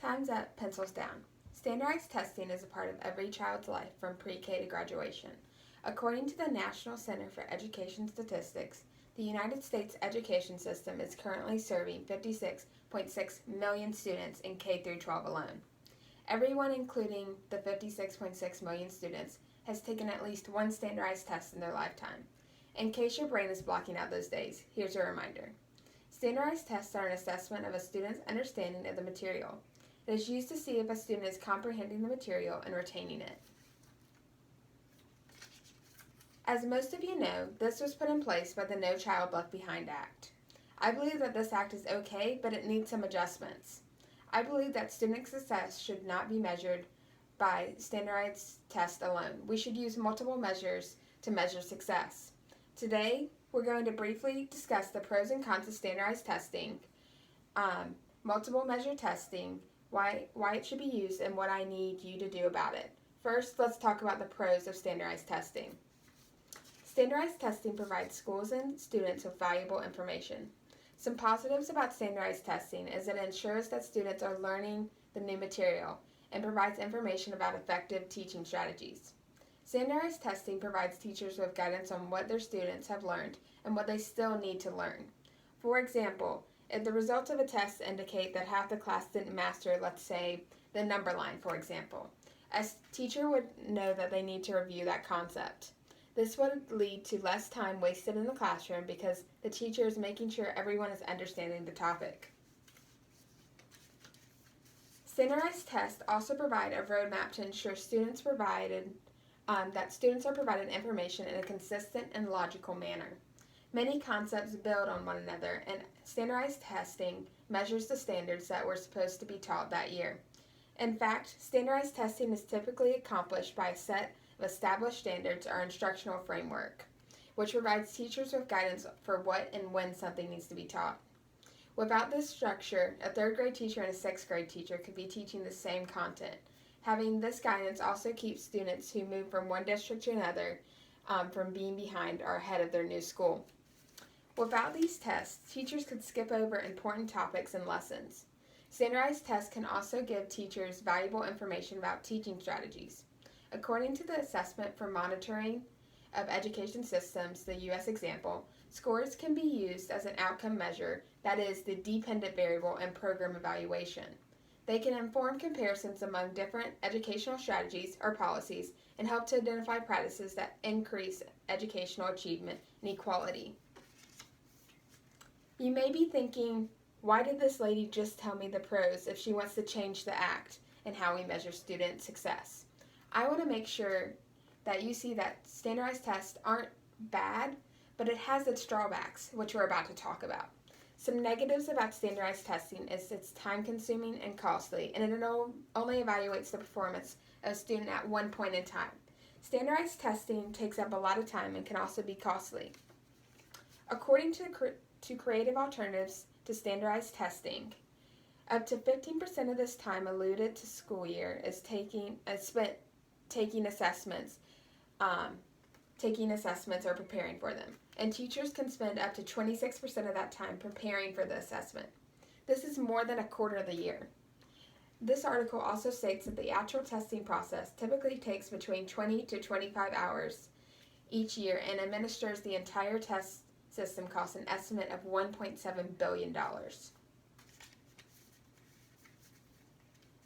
Time's up, pencils down. Standardized testing is a part of every child's life from pre-K to graduation. According to the National Center for Education Statistics, the United States education system is currently serving 56.6 million students in K through 12 alone. Everyone, including the 56.6 million students, has taken at least one standardized test in their lifetime. In case your brain is blocking out those days, here's a reminder. Standardized tests are an assessment of a student's understanding of the material. It is used to see if a student is comprehending the material and retaining it. As most of you know, this was put in place by the No Child Left Behind Act. I believe that this act is okay, but it needs some adjustments. I believe that student success should not be measured by standardized tests alone. We should use multiple measures to measure success. Today, we're going to briefly discuss the pros and cons of standardized testing, multiple measure testing, why it should be used, and what I need you to do about it. First, let's talk about the pros of standardized testing. Standardized testing provides schools and students with valuable information. Some positives about standardized testing is that it ensures that students are learning the new material and provides information about effective teaching strategies. Standardized testing provides teachers with guidance on what their students have learned and what they still need to learn. For example, if the results of a test indicate that half the class didn't master, let's say, the number line, for example, a teacher would know that they need to review that concept. This would lead to less time wasted in the classroom because the teacher is making sure everyone is understanding the topic. Standardized tests also provide a roadmap to ensure students are provided information in a consistent and logical manner. Many concepts build on one another, and standardized testing measures the standards that were supposed to be taught that year. In fact, standardized testing is typically accomplished by a set of established standards or instructional framework, which provides teachers with guidance for what and when something needs to be taught. Without this structure, a third grade teacher and a sixth grade teacher could be teaching the same content. Having this guidance also keeps students who move from one district to another from being behind or ahead of their new school. Without these tests, teachers could skip over important topics and lessons. Standardized tests can also give teachers valuable information about teaching strategies. According to the Assessment for Monitoring of Education Systems, the U.S. example, scores can be used as an outcome measure, that is, the dependent variable in program evaluation. They can inform comparisons among different educational strategies or policies and help to identify practices that increase educational achievement and equality. You may be thinking, why did this lady just tell me the pros if she wants to change the act and how we measure student success? I want to make sure that you see that standardized tests aren't bad, but it has its drawbacks, which we're about to talk about. Some negatives about standardized testing is it's time-consuming and costly, and it only evaluates the performance of a student at one point in time. Standardized testing takes up a lot of time and can also be costly. According to creative alternatives to standardized testing, up to 15% of this time alluded to school year is spent taking assessments or preparing for them. And teachers can spend up to 26% of that time preparing for the assessment. This is more than a quarter of the year. This article also states that the actual testing process typically takes between 20 to 25 hours each year, and administers the entire test system costs an estimate of $1.7 billion.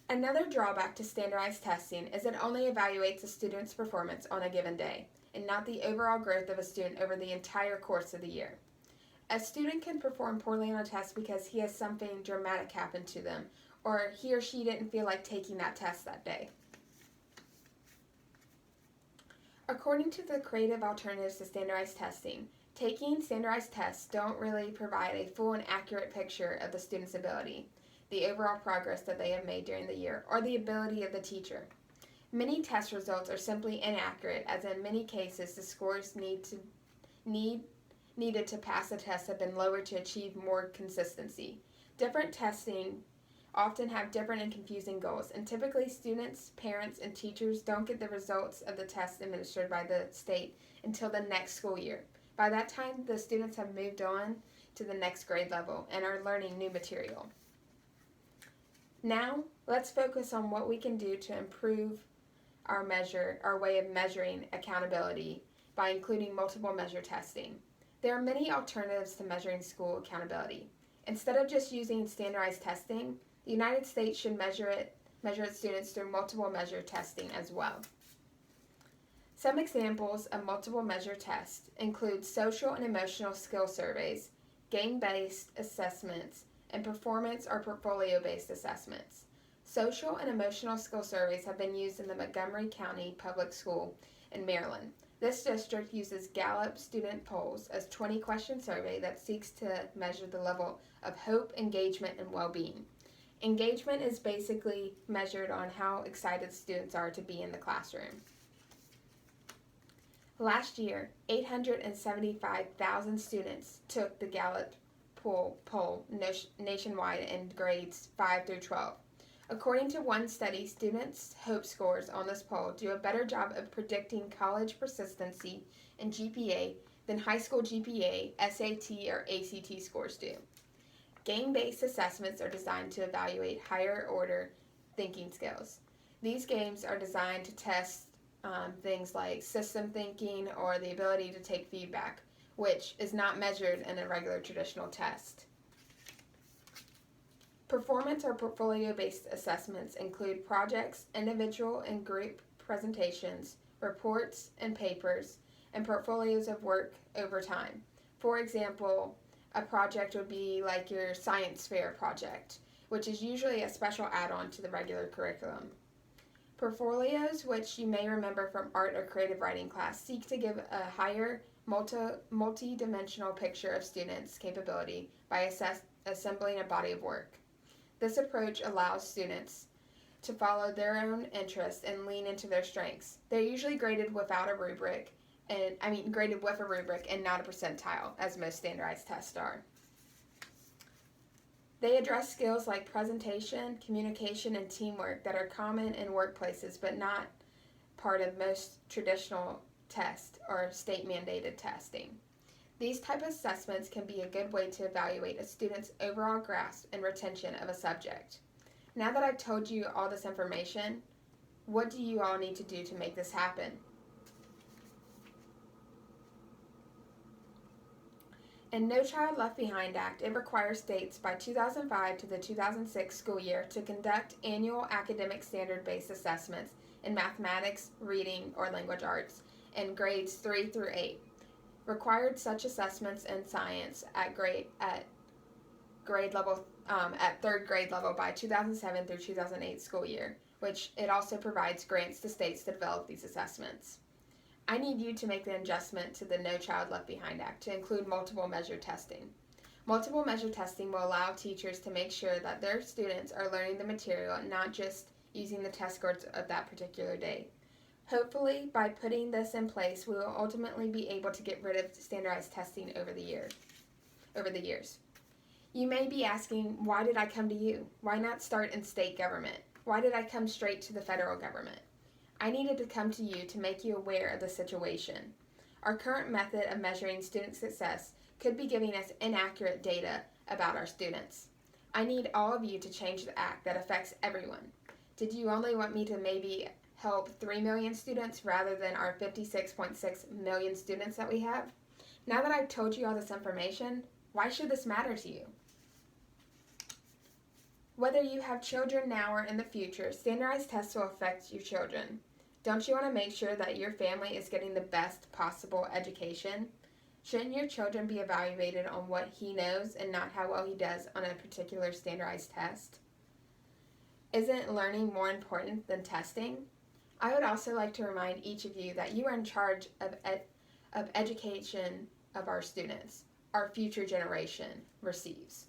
Another drawback to standardized testing is it only evaluates a student's performance on a given day, and not the overall growth of a student over the entire course of the year. A student can perform poorly on a test because he has something dramatic happen to them, or he or she didn't feel like taking that test that day. According to the creative alternatives to standardized testing, taking standardized tests don't really provide a full and accurate picture of the student's ability, the overall progress that they have made during the year, or the ability of the teacher. Many test results are simply inaccurate, as in many cases the scores needed to pass the test have been lowered to achieve more consistency. Different testing often have different and confusing goals, and typically students, parents, and teachers don't get the results of the test administered by the state until the next school year. By that time, the students have moved on to the next grade level and are learning new material. Now, Let's focus on what we can do to improve our way of measuring accountability by including multiple measure testing. There are many alternatives to measuring school accountability. Instead of just using standardized testing, the United States should measure its students through multiple measure testing as well. Some examples of multiple measure tests include social and emotional skill surveys, game-based assessments, and performance or portfolio-based assessments. Social and emotional skill surveys have been used in the Montgomery County Public School in Maryland. This district uses Gallup student polls as a 20-question survey that seeks to measure the level of hope, engagement, and well-being. Engagement is basically measured on how excited students are to be in the classroom. Last year, 875,000 students took the Gallup poll nationwide in grades 5 through 12. According to one study, students' hope scores on this poll do a better job of predicting college persistency and GPA than high school GPA, SAT, or ACT scores do. Game-based assessments are designed to evaluate higher-order thinking skills. These games are designed to test things like system thinking or the ability to take feedback, which is not measured in a regular traditional test. Performance or portfolio-based assessments include projects, individual and group presentations, reports and papers, and portfolios of work over time. For example, a project would be like your science fair project, which is usually a special add-on to the regular curriculum. Portfolios, which you may remember from art or creative writing class, seek to give a higher multi-dimensional picture of students' capability by assembling a body of work. This approach allows students to follow their own interests and lean into their strengths. They're usually graded with a rubric and not a percentile, as most standardized tests are. They address skills like presentation, communication, and teamwork that are common in workplaces but not part of most traditional tests or state-mandated testing. These type of assessments can be a good way to evaluate a student's overall grasp and retention of a subject. Now that I've told you all this information, what do you all need to do to make this happen? In No Child Left Behind Act, it requires states by 2005 to the 2006 school year to conduct annual academic standard-based assessments in mathematics, reading, or language arts in grades 3 through 8. Required such assessments in science at third grade level by 2007 through 2008 school year, which it also provides grants to states to develop these assessments. I need you to make an adjustment to the No Child Left Behind Act to include multiple measure testing. Multiple measure testing will allow teachers to make sure that their students are learning the material and not just using the test scores of that particular day. Hopefully, by putting this in place, we will ultimately be able to get rid of standardized testing over the years. You may be asking, why did I come to you? Why not start in state government? Why did I come straight to the federal government? I needed to come to you to make you aware of the situation. Our current method of measuring student success could be giving us inaccurate data about our students. I need all of you to change the act that affects everyone. Did you only want me to maybe help 3 million students rather than our 56.6 million students that we have? Now that I've told you all this information, why should this matter to you? Whether you have children now or in the future, standardized tests will affect your children. Don't you want to make sure that your family is getting the best possible education? Shouldn't your children be evaluated on what he knows and not how well he does on a particular standardized test? Isn't learning more important than testing? I would also like to remind each of you that you are in charge of education of our students, our future generation receives.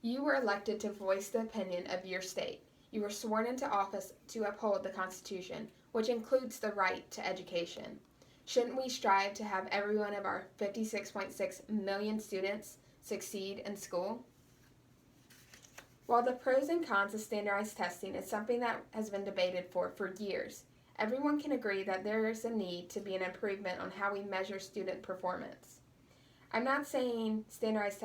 You were elected to voice the opinion of your state. You were sworn into office to uphold the Constitution, which includes the right to education. Shouldn't we strive to have every one of our 56.6 million students succeed in school? While the pros and cons of standardized testing is something that has been debated for years, everyone can agree that there is a need to be an improvement on how we measure student performance. I'm not saying standardized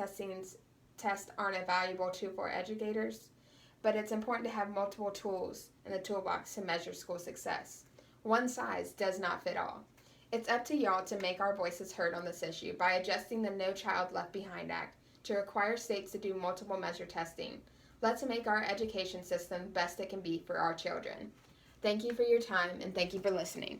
tests aren't a valuable tool for educators, but it's important to have multiple tools in the toolbox to measure school success. One size does not fit all. It's up to y'all to make our voices heard on this issue by adjusting the No Child Left Behind Act to require states to do multiple measure testing. Let's make our education system best it can be for our children. Thank you for your time, and thank you for listening.